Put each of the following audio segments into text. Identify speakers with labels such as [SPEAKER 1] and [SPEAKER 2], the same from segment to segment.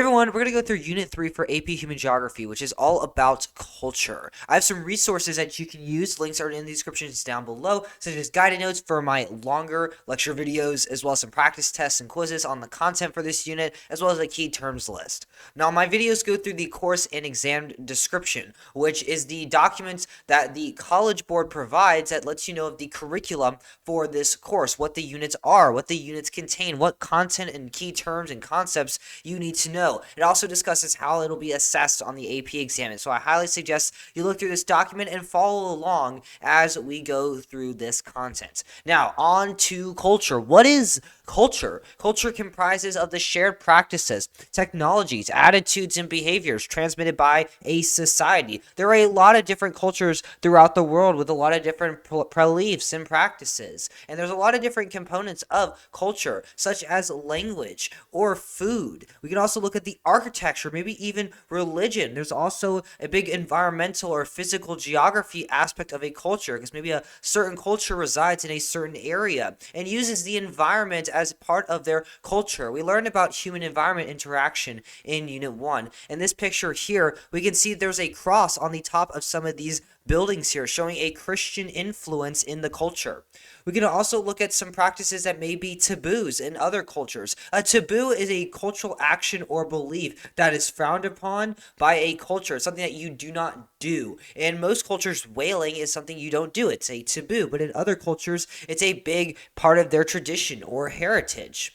[SPEAKER 1] everyone, we're going to go through Unit 3 for AP Human Geography, which is all about culture. I have some resources that you can use. Links are in the descriptions down below, such as guided notes for my longer lecture videos, as well as some practice tests and quizzes on the content for this unit, as well as a key terms list. Now, my videos go through the course and exam description, which is the document that the College Board provides that lets you know of the curriculum for this course, what the units are, what the units contain, what content and key terms and concepts you need to know. It also discusses how it'll be assessed on the AP exam. So I highly suggest you look through this document and follow along as we go through this content. Now, on to culture. What is culture? Culture comprises of the shared practices, technologies, attitudes, and behaviors transmitted by a society. There are a lot of different cultures throughout the world with a lot of different beliefs and practices. And there's a lot of different components of culture, such as language or food. We can also look at the architecture, maybe even religion. There's also a big environmental or physical geography aspect of a culture, because maybe a certain culture resides in a certain area and uses the environment as part of their culture. We learned about human environment interaction in Unit 1. In this picture here, we can see there's a cross on the top of some of these buildings here, showing a Christian influence in the culture. We can also look at some practices that may be taboos in other cultures. A taboo is a cultural action or belief that is frowned upon by a culture, something that you do not do. In most cultures, whaling is something you don't do. It's a taboo, but in other cultures, it's a big part of their tradition or heritage.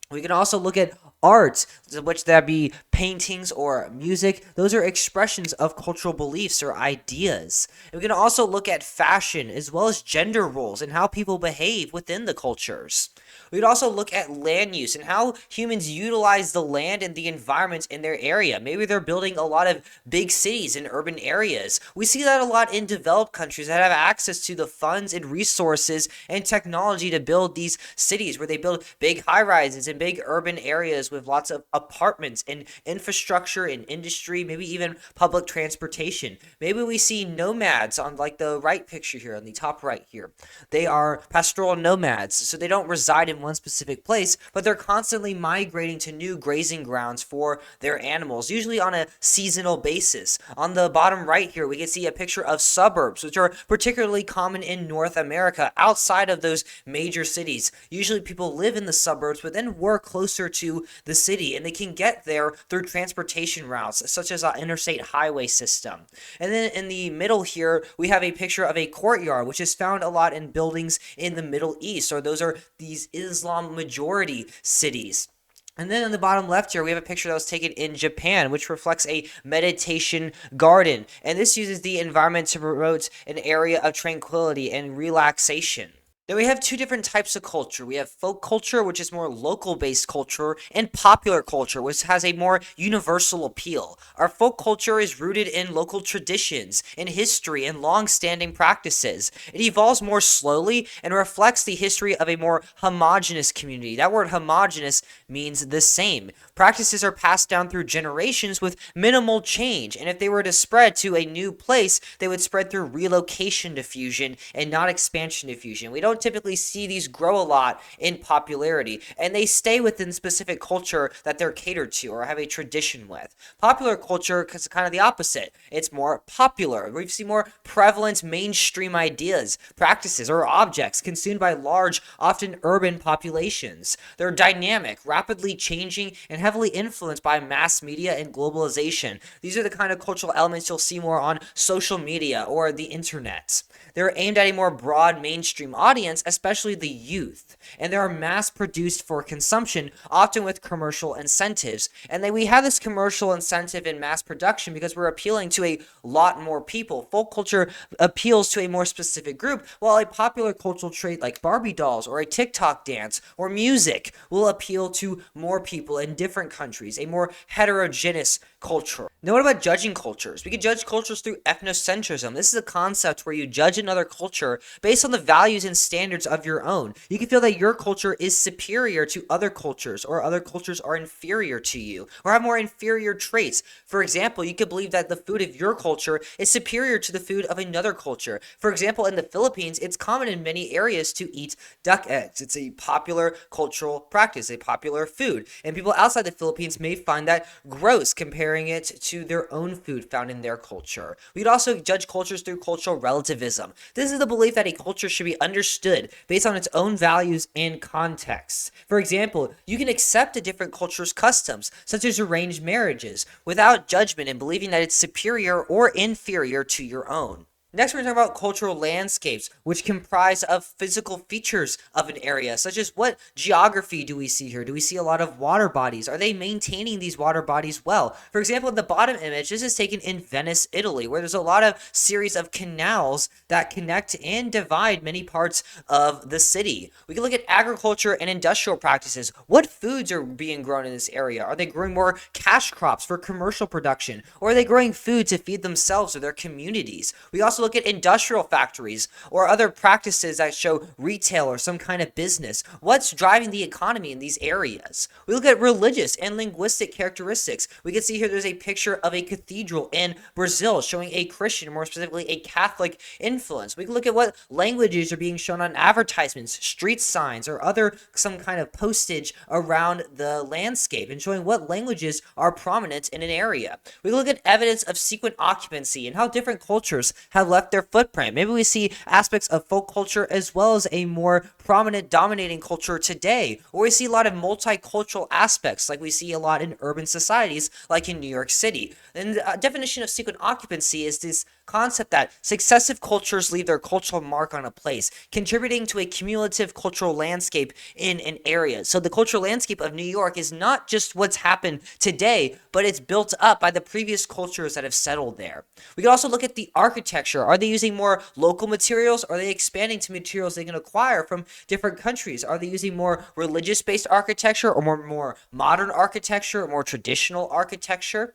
[SPEAKER 1] We can also look at art, which that be paintings or music. Those are expressions of cultural beliefs or ideas. And we can also look at fashion as well as gender roles and how people behave within the cultures. We could also look at land use and how humans utilize the land and the environment in their area. Maybe they're building a lot of big cities in urban areas. We see that a lot in developed countries that have access to the funds and resources and technology to build these cities, where they build big high-rises and big urban areas with lots of apartments and infrastructure and industry, maybe even public transportation. Maybe we see nomads on like the right picture here, on the top right here. They are pastoral nomads, so they don't reside in one specific place, but they're constantly migrating to new grazing grounds for their animals, usually on a seasonal basis. On the bottom right here, we can see a picture of suburbs, which are particularly common in North America, outside of those major cities. Usually people live in the suburbs, but then work closer to the city, and they can get there through transportation routes, such as an interstate highway system. And then in the middle here, we have a picture of a courtyard, which is found a lot in buildings in the Middle East, or those are these Islam majority cities. And then in the bottom left here, we have a picture that was taken in Japan, which reflects a meditation garden. And this uses the environment to promote an area of tranquility and relaxation. Then we have two different types of culture. We have folk culture, which is more local-based culture, and popular culture, which has a more universal appeal. Our folk culture is rooted in local traditions, in history, and long-standing practices. It evolves more slowly and reflects the history of a more homogeneous community. That word homogeneous means the same. Practices are passed down through generations with minimal change, and if they were to spread to a new place, they would spread through relocation diffusion and not expansion diffusion. We don't typically see these grow a lot in popularity, and they stay within specific culture that they're catered to or have a tradition with. Popular culture is kind of the opposite. It's more popular. We see more prevalent mainstream ideas, practices, or objects consumed by large, often urban populations. They're dynamic, rapidly changing, and heavily influenced by mass media and globalization. These are the kind of cultural elements you'll see more on social media or the internet. They're aimed at a more broad mainstream audience, especially the youth, and they are mass-produced for consumption, often with commercial incentives. And then we have this commercial incentive in mass production because we're appealing to a lot more people. Folk culture appeals to a more specific group, while a popular cultural trait like Barbie dolls or a TikTok dance or music will appeal to more people in different countries, a more heterogeneous culture. Now, what about judging cultures? We can judge cultures through ethnocentrism. This is a concept where you judge another culture based on the values and standards of your own. You can feel that your culture is superior to other cultures, or other cultures are inferior to you, or have more inferior traits. For example, you could believe that the food of your culture is superior to the food of another culture. For example, in the Philippines, it's common in many areas to eat duck eggs. It's a popular cultural practice, a popular food. And people outside the Philippines may find that gross, comparing it to their own food found in their culture. We could also judge cultures through cultural relativism. This is the belief that a culture should be understood based on its own values and context. For example, you can accept a different culture's customs, such as arranged marriages, without judgment and believing that it's superior or inferior to your own. Next, we're going to talk about cultural landscapes, which comprise of physical features of an area, such as what geography do we see here? Do we see a lot of water bodies? Are they maintaining these water bodies well? For example, in the bottom image, this is taken in Venice, Italy, where there's a lot of series of canals that connect and divide many parts of the city. We can look at agriculture and industrial practices. What foods are being grown in this area? Are they growing more cash crops for commercial production? Or are they growing food to feed themselves or their communities? We also look at industrial factories or other practices that show retail or some kind of business. What's driving the economy in these areas? We look at religious and linguistic characteristics. We can see here there's a picture of a cathedral in Brazil showing a Christian, more specifically a Catholic influence. We can look at what languages are being shown on advertisements, street signs, or other some kind of postage around the landscape and showing what languages are prominent in an area. We can look at evidence of sequent occupancy and how different cultures have left their footprint. Maybe we see aspects of folk culture as well as a more prominent dominating culture today, or we see a lot of multicultural aspects like we see a lot in urban societies like in New York City. And the definition of sequent occupancy is this concept that successive cultures leave their cultural mark on a place, contributing to a cumulative cultural landscape in an area. So the cultural landscape of New York is not just what's happened today, but it's built up by the previous cultures that have settled there. We can also look at the architecture. Are they using more local materials? Are they expanding to materials they can acquire from different countries? Are they using more religious-based architecture or more modern architecture or more traditional architecture?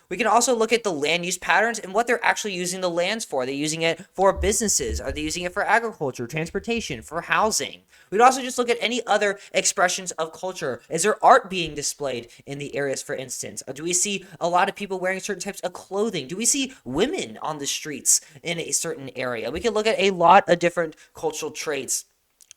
[SPEAKER 1] We can also look at the land use patterns and what they're actually using the lands for. Are they using it for businesses? Are they using it for agriculture, transportation, for housing? We'd also just look at any other expressions of culture. Is there art being displayed in the areas, for instance? Do we see a lot of people wearing certain types of clothing? Do we see women on the streets in a certain area? We can look at a lot of different cultural traits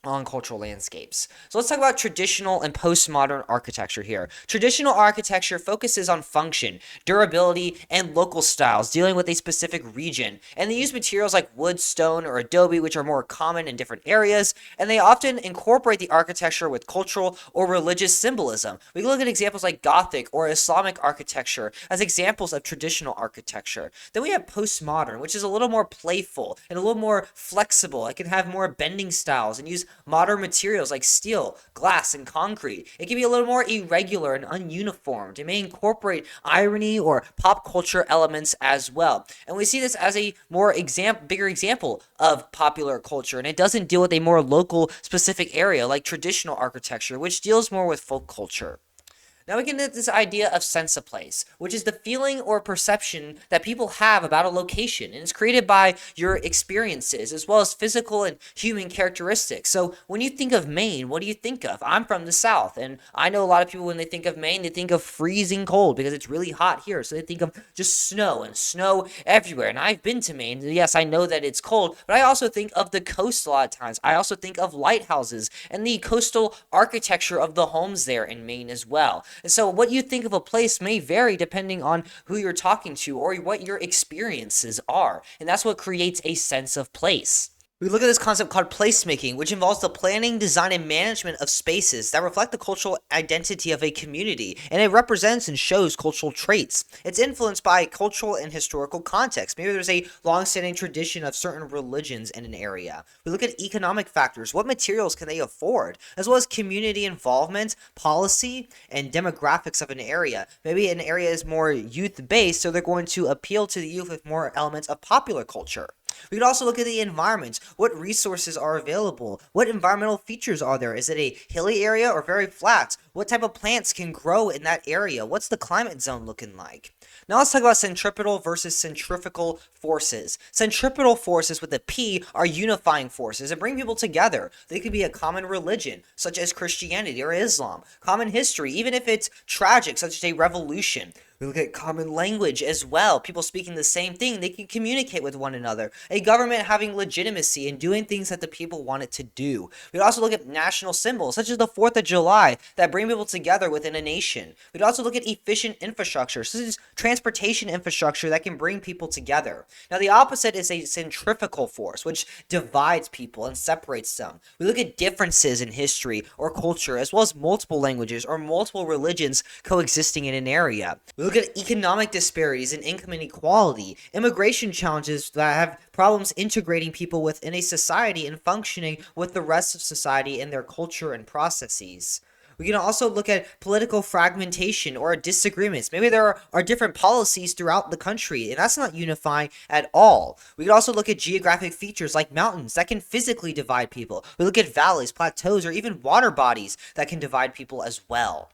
[SPEAKER 1] on cultural landscapes. So let's talk about traditional and postmodern architecture here. Traditional architecture focuses on function, durability, and local styles, dealing with a specific region. And they use materials like wood, stone, or adobe, which are more common in different areas, and they often incorporate the architecture with cultural or religious symbolism. We can look at examples like Gothic or Islamic architecture as examples of traditional architecture. Then we have postmodern, which is a little more playful and a little more flexible. It can have more bending styles and use modern materials like steel, glass, and concrete. It can be a little more irregular and ununiformed. It may incorporate irony or pop culture elements as well. And we see this as a more bigger example of popular culture, and it doesn't deal with a more local specific area like traditional architecture, which deals more with folk culture. Now we get into this idea of sense of place, which is the feeling or perception that people have about a location, and it's created by your experiences as well as physical and human characteristics. So when you think of Maine, what do you think of? I'm from the South, and I know a lot of people when they think of Maine, they think of freezing cold because it's really hot here. So they think of just snow and snow everywhere. And I've been to Maine. Yes, I know that it's cold, but I also think of the coast a lot of times. I also think of lighthouses and the coastal architecture of the homes there in Maine as well. And so what you think of a place may vary depending on who you're talking to or what your experiences are. And that's what creates a sense of place. We look at this concept called placemaking, which involves the planning, design, and management of spaces that reflect the cultural identity of a community, and it represents and shows cultural traits. It's influenced by cultural and historical context. Maybe there's a long-standing tradition of certain religions in an area. We look at economic factors. What materials can they afford? As well as community involvement, policy, and demographics of an area. Maybe an area is more youth-based, so they're going to appeal to the youth with more elements of popular culture. We could also look at the environment. What resources are available? What environmental features are there? Is it a hilly area or very flat? What type of plants can grow in that area? What's the climate zone looking like? Now let's talk about centripetal versus centrifugal forces. Centripetal forces with a P are unifying forces and bring people together. They could be a common religion, such as Christianity or Islam, common history, even if it's tragic, such as a revolution. We look at common language as well. People speaking the same thing, they can communicate with one another. A government having legitimacy and doing things that the people want it to do. We'd also look at national symbols, such as the 4th of July, that bring people together within a nation. We'd also look at efficient infrastructure, such as transportation infrastructure that can bring people together. Now, the opposite is a centrifugal force, which divides people and separates them. We look at differences in history or culture, as well as multiple languages or multiple religions coexisting in an area. We look at economic disparities and income inequality, immigration challenges that have problems integrating people within a society and functioning with the rest of society in their culture and processes. We can also look at political fragmentation or disagreements. Maybe there are different policies throughout the country, and that's not unifying at all. We can also look at geographic features like mountains that can physically divide people. We look at valleys, plateaus, or even water bodies that can divide people as well.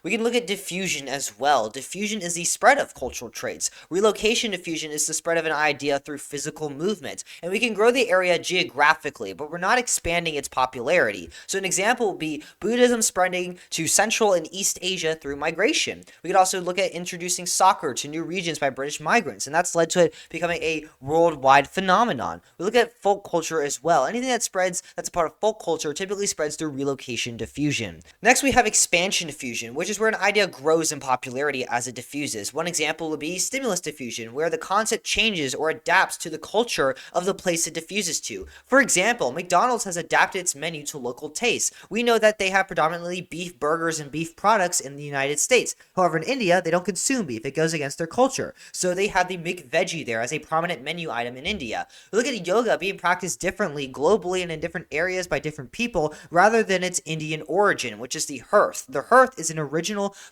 [SPEAKER 1] We can look at diffusion as well. Diffusion is the spread of cultural traits. Relocation diffusion is the spread of an idea through physical movement. And we can grow the area geographically, but we're not expanding its popularity. So an example would be Buddhism spreading to Central and East Asia through migration. We could also look at introducing soccer to new regions by British migrants, and that's led to it becoming a worldwide phenomenon. We look at folk culture as well. Anything that spreads that's a part of folk culture typically spreads through relocation diffusion. Next, we have expansion diffusion, which is where an idea grows in popularity as it diffuses. One example would be stimulus diffusion, where the concept changes or adapts to the culture of the place it diffuses to. For example, McDonald's has adapted its menu to local tastes. We know that they have predominantly beef burgers and beef products in the United States. However, in India, they don't consume beef. It goes against their culture. So they have the McVeggie there as a prominent menu item in India. We look at yoga being practiced differently globally and in different areas by different people rather than its Indian origin, which is the hearth. The hearth is an original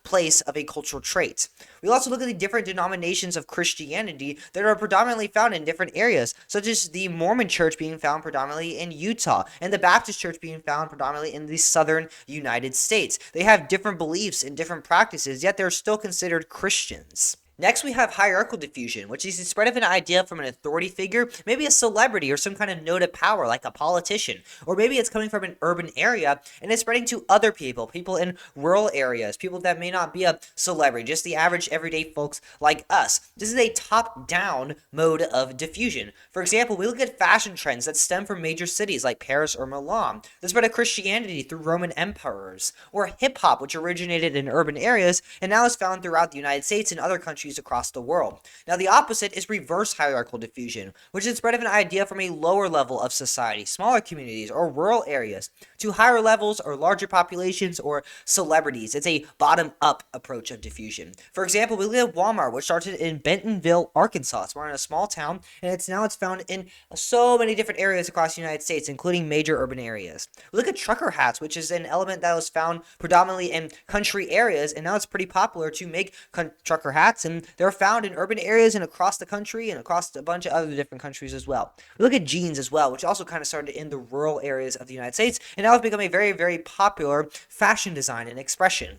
[SPEAKER 1] place of a cultural trait. We also look at the different denominations of Christianity that are predominantly found in different areas, such as the Mormon church being found predominantly in Utah and the Baptist church being found predominantly in the southern United States. They have different beliefs and different practices, yet they're still considered Christians. Next, we have hierarchical diffusion, which is the spread of an idea from an authority figure, maybe a celebrity or some kind of noted power like a politician, or maybe it's coming from an urban area and it's spreading to other people in rural areas, people that may not be a celebrity, just the average everyday folks like us. This is a top-down mode of diffusion. For example, we look at fashion trends that stem from major cities like Paris or Milan, the spread of Christianity through Roman emperors, or hip-hop, which originated in urban areas and now is found throughout the United States and other countries across the world. Now, the opposite is reverse hierarchical diffusion, which is the spread of an idea from a lower level of society, smaller communities or rural areas, to higher levels or larger populations or celebrities. It's a bottom-up approach of diffusion. For example, we look at Walmart, which started in Bentonville, Arkansas. It's in a small town, and it's found in so many different areas across the United States, including major urban areas. We look at trucker hats, which is an element that was found predominantly in country areas, and now it's pretty popular to make trucker hats, and they're found in urban areas and across the country and across a bunch of other different countries as well. We look at jeans as well, which also kind of started in the rural areas of the United States, and now it's become a very, very popular fashion design and expression.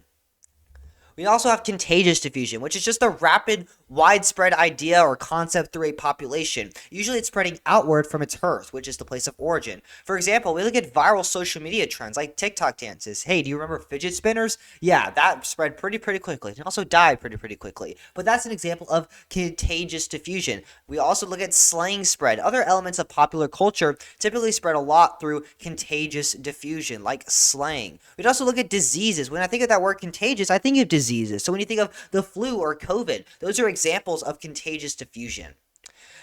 [SPEAKER 1] We also have contagious diffusion, which is just a rapid, widespread idea or concept through a population. Usually it's spreading outward from its hearth, which is the place of origin. For example, we look at viral social media trends like TikTok dances. Hey, do you remember fidget spinners? Yeah, that spread pretty quickly. It also died pretty quickly. But that's an example of contagious diffusion. We also look at slang spread. Other elements of popular culture typically spread a lot through contagious diffusion, like slang. We'd also look at diseases. When I think of that word contagious, I think of diseases. So when you think of the flu or COVID, those are examples of contagious diffusion.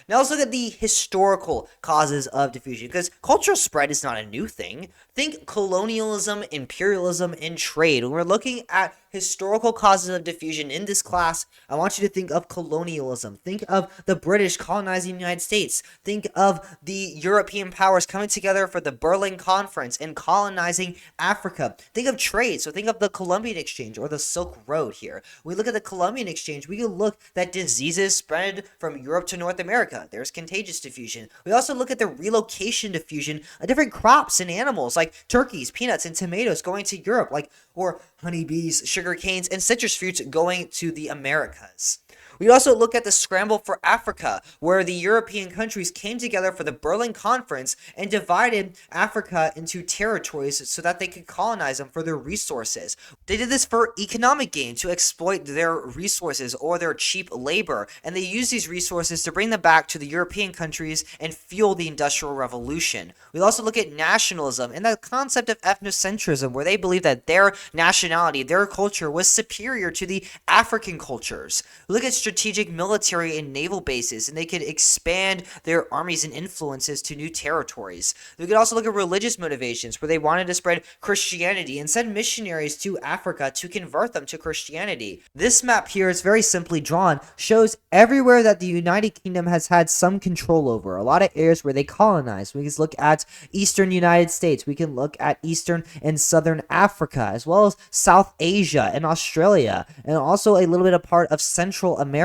[SPEAKER 1] Now let's look at the historical causes of diffusion, because cultural spread is not a new thing. Think colonialism, imperialism, and trade. When we're looking at historical causes of diffusion in this class, I want you to think of colonialism. Think of the British colonizing the United States. Think of the European powers coming together for the Berlin Conference and colonizing Africa. Think of trade. So think of the Columbian Exchange or the Silk Road here. When we look at the Columbian Exchange, we can look that diseases spread from Europe to North America. There's contagious diffusion. We also look at the relocation diffusion of different crops and animals like like turkeys, peanuts, and tomatoes going to Europe, or honeybees, sugar canes, and citrus fruits going to the Americas. We also look at the scramble for Africa, where the European countries came together for the Berlin Conference and divided Africa into territories so that they could colonize them for their resources. They did this for economic gain, to exploit their resources or their cheap labor, and they used these resources to bring them back to the European countries and fuel the Industrial Revolution. We also look at nationalism and the concept of ethnocentrism, where they believe that their nationality, their culture, was superior to the African cultures. We look at strategic military and naval bases, and they could expand their armies and influences to new territories. We could also look at religious motivations, where they wanted to spread Christianity and send missionaries to Africa to convert them to Christianity. This map here is very simply drawn, shows everywhere that the United Kingdom has had some control over. A lot of areas where they colonized. We can look at Eastern United States. We can look at Eastern and Southern Africa, as well as South Asia and Australia, and also a little bit of part of Central America.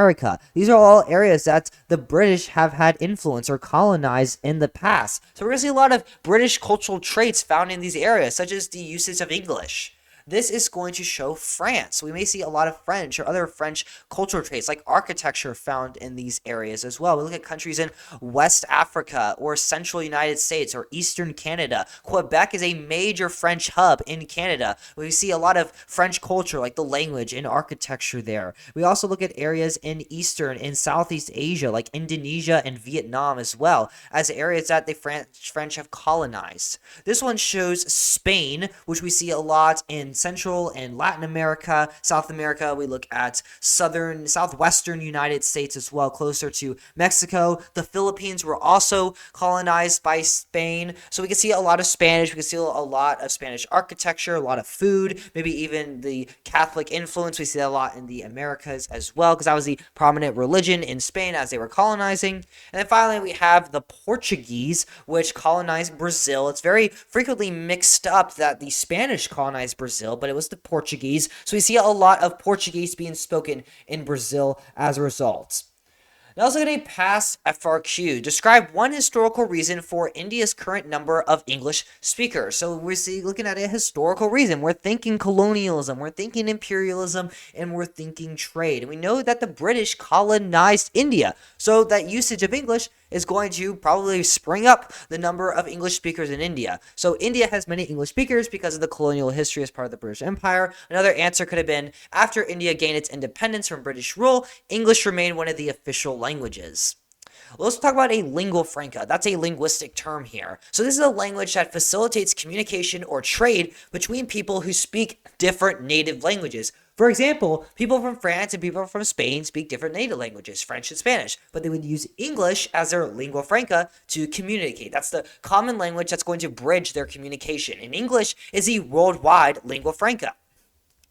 [SPEAKER 1] These are all areas that the British have had influence or colonized in the past. So we're going to see a lot of British cultural traits found in these areas, such as the usage of English. This is going to show France. We may see a lot of French or other French cultural traits like architecture found in these areas as well. We look at countries in West Africa or Central United States or Eastern Canada. Quebec is a major French hub in Canada. We see a lot of French culture, like the language and architecture there. We also look at areas in Eastern and Southeast Asia like Indonesia and Vietnam as well as areas that the French have colonized. This one shows Spain, which we see a lot in Central and Latin America. South America, we look at southwestern United States as well, closer to Mexico. The Philippines were also colonized by Spain, so we can see a lot of Spanish. We can see a lot of Spanish architecture, a lot of food, maybe even the Catholic influence. We see that a lot in the Americas as well, because that was the prominent religion in Spain as they were colonizing. And then finally, we have the Portuguese, which colonized Brazil. It's very frequently mixed up that the Spanish colonized Brazil, but it was the Portuguese. So we see a lot of Portuguese being spoken in Brazil as a result. Now let's look at a past FRQ. Describe one historical reason for India's current number of English speakers. So we're looking at a historical reason. We're thinking colonialism, we're thinking imperialism, and we're thinking trade. And we know that the British colonized India, so that usage of English is going to probably spring up the number of English speakers in India. So India has many English speakers because of the colonial history as part of the British Empire. Another answer could have been, after India gained its independence from British rule, English remained one of the official languages. Let's talk about a lingua franca. That's a linguistic term here. So this is a language that facilitates communication or trade between people who speak different native languages. For example, people from France and people from Spain speak different native languages, French and Spanish, but they would use English as their lingua franca to communicate. That's the common language that's going to bridge their communication. And English is the worldwide lingua franca.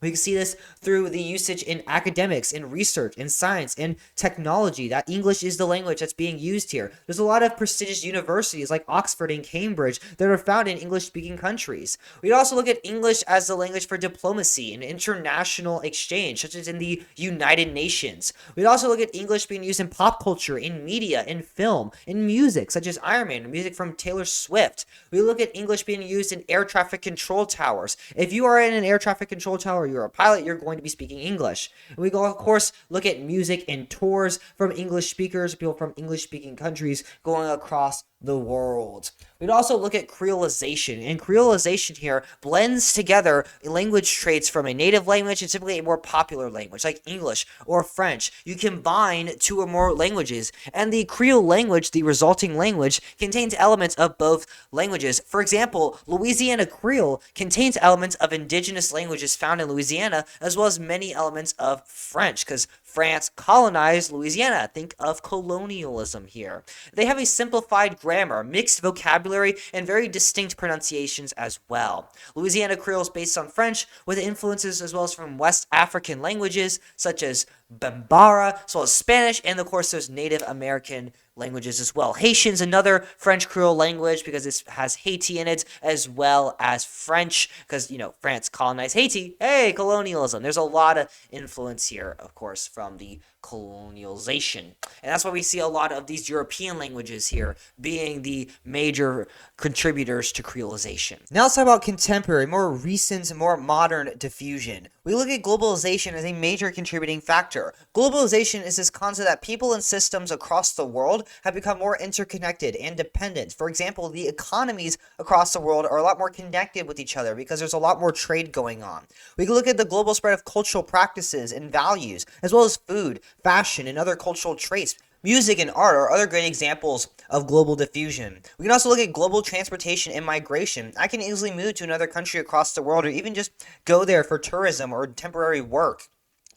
[SPEAKER 1] We can see this through the usage in academics, in research, in science, in technology, that English is the language that's being used here. There's a lot of prestigious universities like Oxford and Cambridge that are found in English-speaking countries. We'd also look at English as the language for diplomacy and international exchange, such as in the United Nations. We'd also look at English being used in pop culture, in media, in film, in music, such as Iron Man, music from Taylor Swift. We look at English being used in air traffic control towers. If you are in an air traffic control tower, you're a pilot, you're going to be speaking English. And we go, of course, look at music and tours from English speakers, people from English-speaking countries going across the world. We'd also look at creolization, and creolization here blends together language traits from a native language and typically a more popular language like English or French. You combine two or more languages, and the Creole language, the resulting language, contains elements of both languages. For example, Louisiana Creole contains elements of indigenous languages found in Louisiana, as well as many elements of French, because France colonized Louisiana. Think of colonialism here. They have a simplified grammar, mixed vocabulary, and very distinct pronunciations as well. Louisiana Creole is based on French, with influences as well as from West African languages, such as Bambara, as well as Spanish, and of course there's Native American languages as well. Haitian's another French Creole language because it has Haiti in it, as well as French because, France colonized Haiti. Hey, colonialism. There's a lot of influence here, of course, from the colonialization. And that's why we see a lot of these European languages here being the major contributors to creolization. Now let's talk about contemporary, more recent, more modern diffusion. We look at globalization as a major contributing factor. Globalization is this concept that people and systems across the world have become more interconnected and dependent. For example, the economies across the world are a lot more connected with each other because there's a lot more trade going on. We can look at the global spread of cultural practices and values, as well as food, fashion, and other cultural traits. Music and art are other great examples of global diffusion. We can also look at global transportation and migration. I can easily move to another country across the world or even just go there for tourism or temporary work.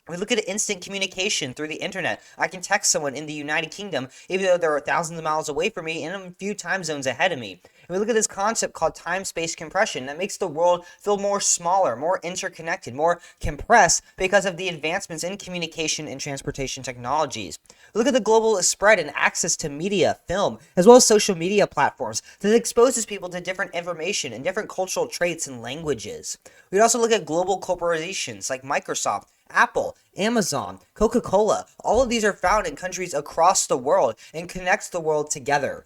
[SPEAKER 1] We look at instant communication through the internet. I can text someone in the United Kingdom, even though they're thousands of miles away from me and a few time zones ahead of me. And we look at this concept called time-space compression that makes the world feel more smaller, more interconnected, more compressed because of the advancements in communication and transportation technologies. We look at the global spread and access to media, film, as well as social media platforms that exposes people to different information and different cultural traits and languages. We'd also look at global corporations like Microsoft, Apple, Amazon, Coca-Cola. All of these are found in countries across the world and connects the world together.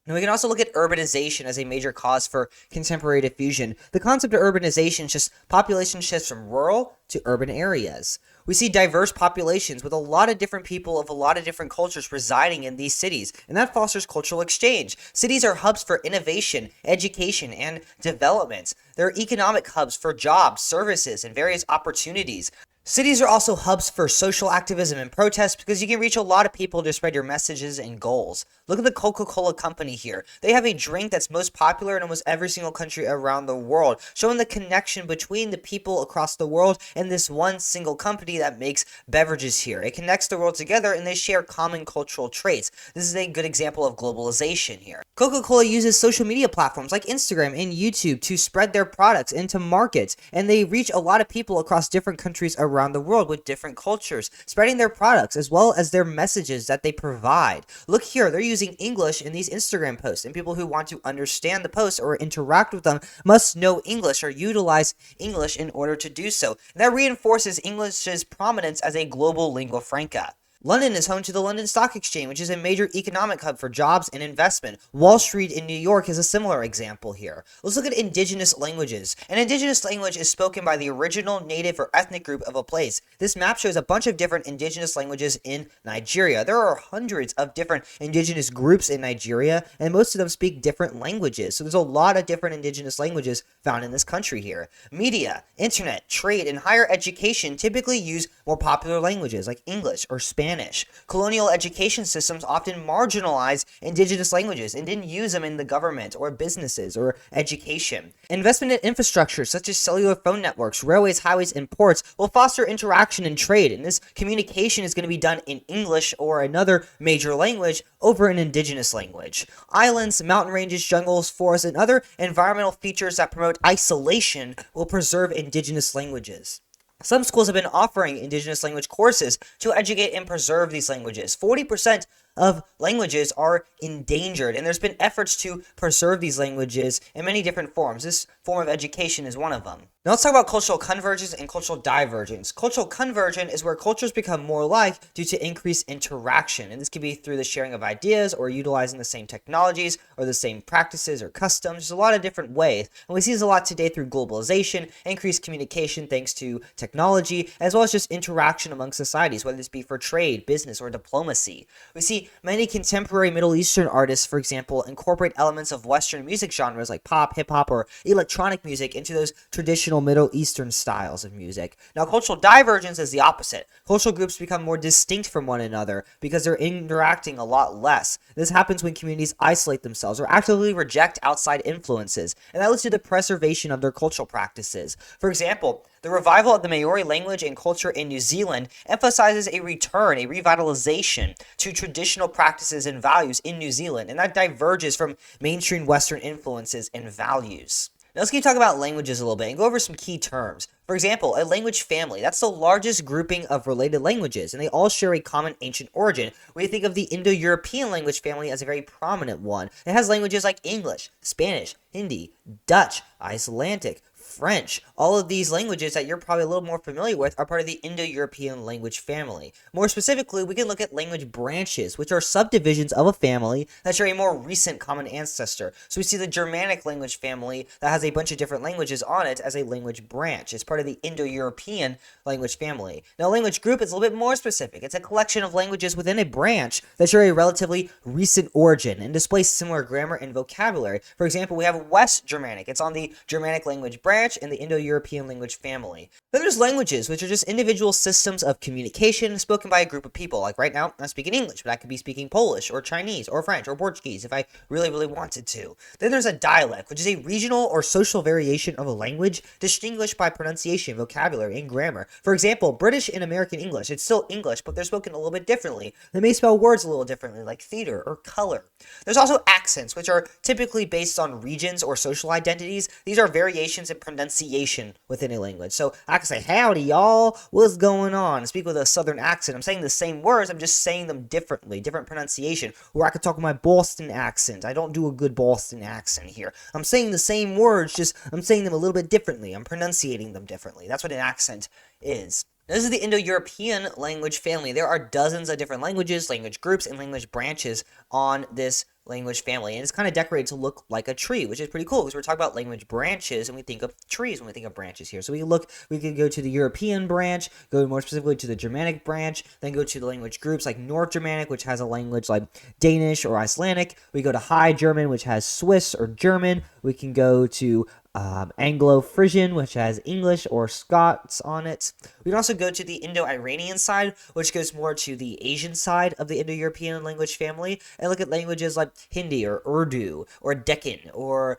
[SPEAKER 1] And we can also look at urbanization as a major cause for contemporary diffusion. The concept of urbanization is just population shifts from rural to urban areas. We see diverse populations with a lot of different people of a lot of different cultures residing in these cities, and that fosters cultural exchange. Cities are hubs for innovation, education, and development. They're economic hubs for jobs, services, and various opportunities. Cities are also hubs for social activism and protest because you can reach a lot of people to spread your messages and goals. Look at the Coca-Cola company here. They have a drink that's most popular in almost every single country around the world, showing the connection between the people across the world and this one single company that makes beverages here. It connects the world together and they share common cultural traits. This is a good example of globalization here. Coca-Cola uses social media platforms like Instagram and YouTube to spread their products into markets, and they reach a lot of people across different countries around the world with different cultures, spreading their products as well as their messages that they provide. Look here, they're using English in these Instagram posts, and people who want to understand the posts or interact with them must know English or utilize English in order to do so. And that reinforces English's prominence as a global lingua franca. London is home to the London Stock Exchange, which is a major economic hub for jobs and investment. Wall Street in New York is a similar example here. Let's look at indigenous languages. An indigenous language is spoken by the original native or ethnic group of a place. This map shows a bunch of different indigenous languages in Nigeria. There are hundreds of different indigenous groups in Nigeria, and most of them speak different languages. So there's a lot of different indigenous languages found in this country here. Media, internet, trade, and higher education typically use more popular languages like English or Spanish. Colonial education systems often marginalize indigenous languages and didn't use them in the government or businesses or education. Investment in infrastructure such as cellular phone networks, railways, highways, and ports will foster interaction and trade, and this communication is going to be done in English or another major language over an indigenous language. Islands, mountain ranges, jungles, forests, and other environmental features that promote isolation will preserve indigenous languages. Some schools have been offering indigenous language courses to educate and preserve these languages. 40% of languages are endangered, and there's been efforts to preserve these languages in many different forms. This form of education is one of them. Now let's talk about cultural convergence and cultural divergence. Cultural convergence is where cultures become more alike due to increased interaction, and this can be through the sharing of ideas or utilizing the same technologies or the same practices or customs. There's a lot of different ways, and we see this a lot today through globalization, increased communication thanks to technology, as well as just interaction among societies, whether this be for trade, business, or diplomacy. We see many contemporary Middle Eastern artists, for example, incorporate elements of Western music genres like pop, hip-hop, or electronic music into those traditional Middle Eastern styles of music. Now, cultural divergence is the opposite. Cultural groups become more distinct from one another because they're interacting a lot less. This happens when communities isolate themselves or actively reject outside influences, and that leads to the preservation of their cultural practices. For example, the revival of the Maori language and culture in New Zealand emphasizes a return, a revitalization to traditional practices and values in New Zealand, and that diverges from mainstream Western influences and values. Now let's keep talking about languages a little bit and go over some key terms. For example, a language family, that's the largest grouping of related languages, and they all share a common ancient origin. We think of the Indo-European language family as a very prominent one. It has languages like English, Spanish, Hindi, Dutch, Icelandic, French. All of these languages that you're probably a little more familiar with are part of the Indo-European language family. More specifically, we can look at language branches, which are subdivisions of a family that share a more recent common ancestor. So we see the Germanic language family that has a bunch of different languages on it as a language branch. It's part of the Indo-European language family. Now, a language group is a little bit more specific. It's a collection of languages within a branch that share a relatively recent origin and display similar grammar and vocabulary. For example, we have West Germanic. It's on the Germanic language branch in the Indo-European language family. Then there's languages, which are just individual systems of communication spoken by a group of people. Like right now, I'm speaking English, but I could be speaking Polish or Chinese or French or Portuguese if I really, really wanted to. Then there's a dialect, which is a regional or social variation of a language distinguished by pronunciation, vocabulary, and grammar. For example, British and American English, it's still English, but they're spoken a little bit differently. They may spell words a little differently, like theater or color. There's also accents, which are typically based on regions or social identities. These are variations in pronunciation within a language. So I can say, howdy y'all, what's going on? I speak with a southern accent. I'm saying the same words, I'm just saying them differently, different pronunciation. Or I could talk with my Boston accent. I don't do a good Boston accent here. I'm saying the same words, just I'm saying them a little bit differently. I'm pronunciating them differently. That's what an accent is. This is the Indo-European language family. There are dozens of different languages, language groups, and language branches on this language family, and it's kind of decorated to look like a tree, which is pretty cool because we're talking about language branches and we think of trees when we think of branches here. So we could go to the European branch, go more specifically to the Germanic branch, then go to the language groups like North Germanic, which has a language like Danish or Icelandic. We go to High German, which has Swiss or German. We can go to Anglo-Frisian, which has English or Scots on it. We can also go to the Indo-Iranian side, which goes more to the Asian side of the Indo-European language family, and look at languages like Hindi or Urdu or Deccan or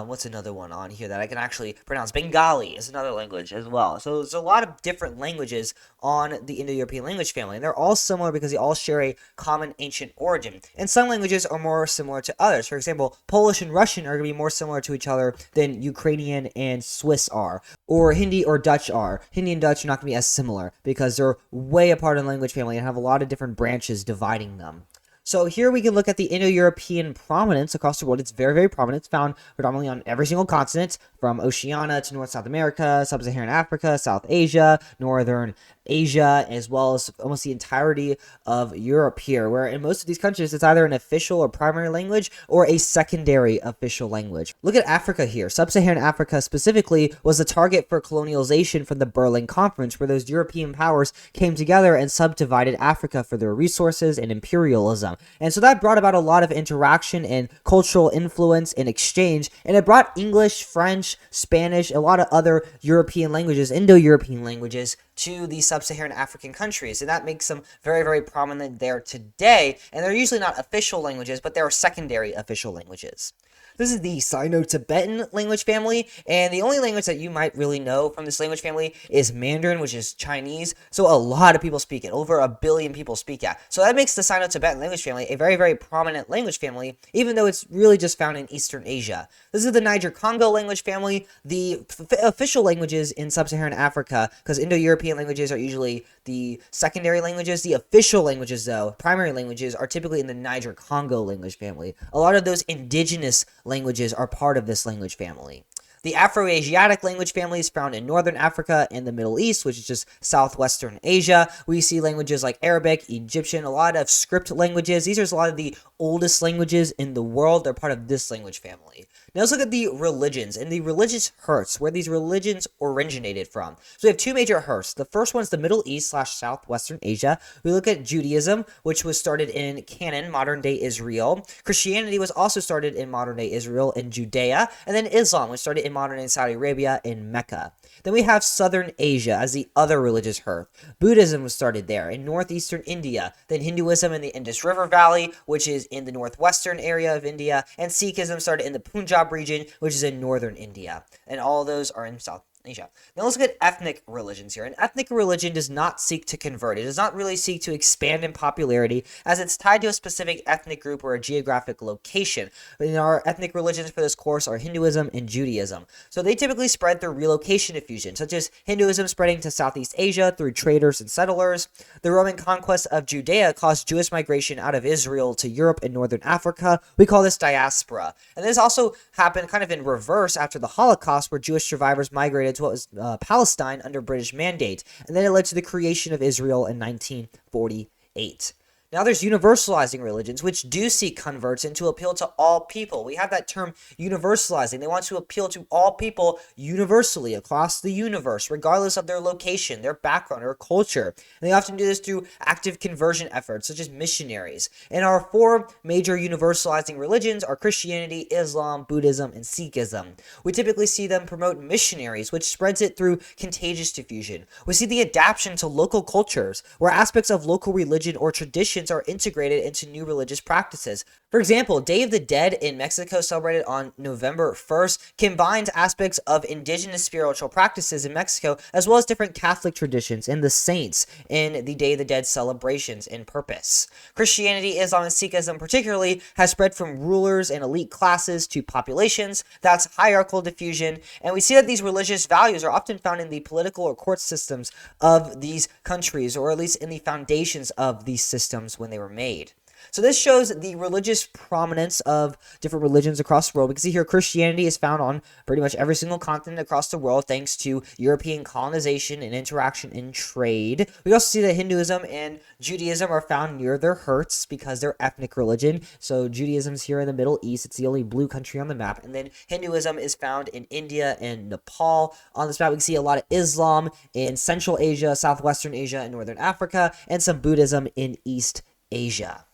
[SPEAKER 1] what's another one on here that I can actually pronounce? Bengali is another language as well. So there's a lot of different languages on the Indo-European language family. And they're all similar because they all share a common ancient origin. And some languages are more similar to others. For example, Polish and Russian are going to be more similar to each other than Ukrainian and Swiss are. Or Hindi or Dutch are. Hindi and Dutch are not going to be as similar because they're way apart in the language family and have a lot of different branches dividing them. So here we can look at the Indo-European prominence across the world. It's very, very prominent. It's found predominantly on every single continent, from Oceania to North South America, Sub-Saharan Africa, South Asia, Northern Asia, as well as almost the entirety of Europe here, where in most of these countries, it's either an official or primary language or a secondary official language. Look at Africa here. Sub-Saharan Africa specifically was the target for colonialization from the Berlin Conference, where those European powers came together and subdivided Africa for their resources and imperialism. And so that brought about a lot of interaction and cultural influence and exchange, and it brought English, French, Spanish, a lot of other European languages, Indo-European languages, to the sub-Saharan African countries, and that makes them very, very prominent there today. And they're usually not official languages, but they're secondary official languages. This is the Sino-Tibetan language family, and the only language that you might really know from this language family is Mandarin, which is Chinese, so a lot of people speak it. Over 1 billion people speak it. So that makes the Sino-Tibetan language family a very, very prominent language family, even though it's really just found in Eastern Asia. This is the Niger-Congo language family, the official languages in sub-Saharan Africa, because Indo-European languages are usually the secondary languages. The official languages, though, primary languages, are typically in the Niger-Congo language family. A lot of those indigenous languages are part of this language family. The Afro-Asiatic language family is found in Northern Africa and the Middle East, which is just Southwestern Asia. We see languages like Arabic, Egyptian, a lot of script languages. These are a lot of the oldest languages in the world. They're part of this language family. Now let's look at the religions and the religious herds, where these religions originated from. So we have two major herds. The first one is the Middle East / Southwestern Asia. We look at Judaism, which was started in Canaan, modern-day Israel. Christianity was also started in modern-day Israel and Judea. And then Islam, which started in modern-day Saudi Arabia in Mecca. Then we have Southern Asia as the other religious herd. Buddhism was started there in northeastern India. Then Hinduism in the Indus River Valley, which is in the northwestern area of India. And Sikhism started in the Punjab region, which is in northern India. And all of those are in Asia. Now let's look at ethnic religions here. An ethnic religion does not seek to convert. It does not really seek to expand in popularity as it's tied to a specific ethnic group or a geographic location. In our ethnic religions for this course are Hinduism and Judaism. So they typically spread through relocation diffusion, such as Hinduism spreading to Southeast Asia through traders and settlers. The Roman conquest of Judea caused Jewish migration out of Israel to Europe and northern Africa. We call this diaspora. And this also happened kind of in reverse after the Holocaust, where Jewish survivors migrated to what was Palestine under British mandate, and then it led to the creation of Israel in 1948. Now there's universalizing religions, which do seek converts and to appeal to all people. We have that term universalizing. They want to appeal to all people universally across the universe, regardless of their location, their background, or culture. And they often do this through active conversion efforts, such as missionaries. And our four major universalizing religions are Christianity, Islam, Buddhism, and Sikhism. We typically see them promote missionaries, which spreads it through contagious diffusion. We see the adaptation to local cultures, where aspects of local religion or tradition are integrated into new religious practices. For example, Day of the Dead in Mexico, celebrated on November 1st, combines aspects of indigenous spiritual practices in Mexico, as well as different Catholic traditions and the saints in the Day of the Dead celebrations and purpose. Christianity, Islam, and Sikhism particularly has spread from rulers and elite classes to populations. That's hierarchical diffusion, and we see that these religious values are often found in the political or court systems of these countries, or at least in the foundations of these systems when they were made. So this shows the religious prominence of different religions across the world. We can see here Christianity is found on pretty much every single continent across the world thanks to European colonization and interaction in trade. We also see that Hinduism and Judaism are found near their hearts because they're ethnic religion. So Judaism's here in the Middle East. It's the only blue country on the map. And then Hinduism is found in India and Nepal. On this map, we can see a lot of Islam in Central Asia, Southwestern Asia, and Northern Africa, and some Buddhism in East Asia.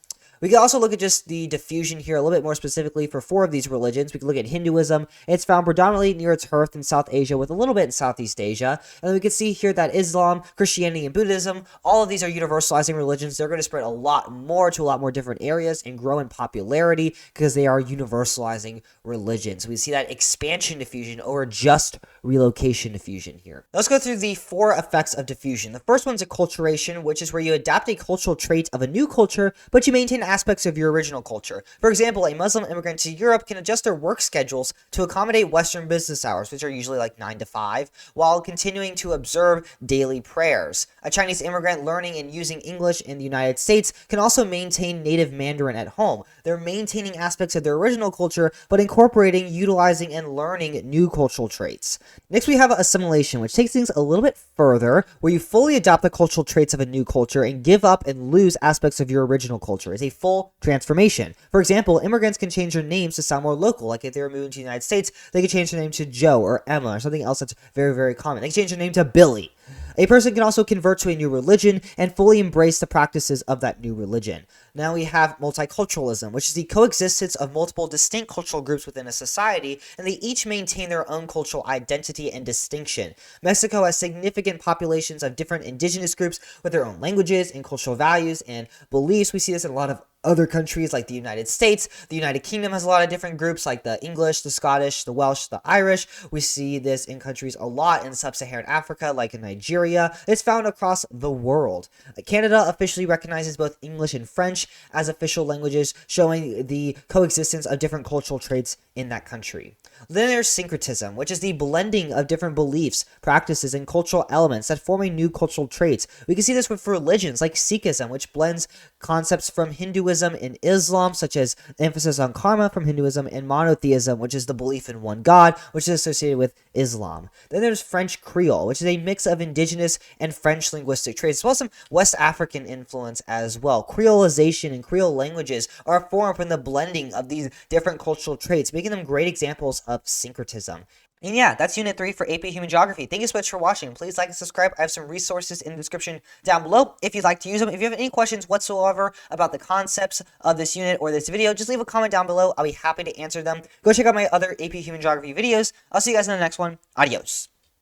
[SPEAKER 1] We can also look at just the diffusion here a little bit more specifically for four of these religions. We can look at Hinduism. It's found predominantly near its hearth in South Asia with a little bit in Southeast Asia. And then we can see here that Islam, Christianity, and Buddhism, all of these are universalizing religions. They're going to spread a lot more to a lot more different areas and grow in popularity because they are universalizing religions. We see that expansion diffusion over just relocation diffusion here. Let's go through the four effects of diffusion. The first one's acculturation, which is where you adapt a cultural trait of a new culture, but you maintain aspects of your original culture. For example, a Muslim immigrant to Europe can adjust their work schedules to accommodate Western business hours, which are usually like 9 to 5, while continuing to observe daily prayers. A Chinese immigrant learning and using English in the United States can also maintain native Mandarin at home. They're maintaining aspects of their original culture, but incorporating, utilizing, and learning new cultural traits. Next, we have assimilation, which takes things a little bit further, where you fully adopt the cultural traits of a new culture and give up and lose aspects of your original culture. It's a full transformation. For example, immigrants can change their names to sound more local. Like if they were moving to the United States, they could change their name to Joe or Emma or something else that's very, very common. They can change their name to Billy. A person can also convert to a new religion and fully embrace the practices of that new religion. Now we have multiculturalism, which is the coexistence of multiple distinct cultural groups within a society, and they each maintain their own cultural identity and distinction. Mexico has significant populations of different indigenous groups with their own languages and cultural values and beliefs. We see this in a lot of other countries like the United States. The United Kingdom has a lot of different groups like the English, the Scottish, the Welsh, the Irish. We see this in countries a lot in sub-Saharan Africa like in Nigeria. It's found across the world. Canada officially recognizes both English and French as official languages, showing the coexistence of different cultural traits in that country. Then there's syncretism, which is the blending of different beliefs, practices, and cultural elements that form a new cultural traits. We can see this with religions like Sikhism, which blends concepts from Hinduism and Islam, such as emphasis on karma from Hinduism, and monotheism, which is the belief in one God, which is associated with Islam. Then there's French Creole, which is a mix of indigenous and French linguistic traits, as well as some West African influence as well. Creolization and Creole languages are formed from the blending of these different cultural traits, making them great examples of syncretism. And yeah, that's Unit 3 for AP Human Geography. Thank you so much for watching. Please like and subscribe. I have some resources in the description down below if you'd like to use them. If you have any questions whatsoever about the concepts of this unit or this video, just leave a comment down below. I'll be happy to answer them. Go check out my other AP Human Geography videos. I'll see you guys in the next one. Adios.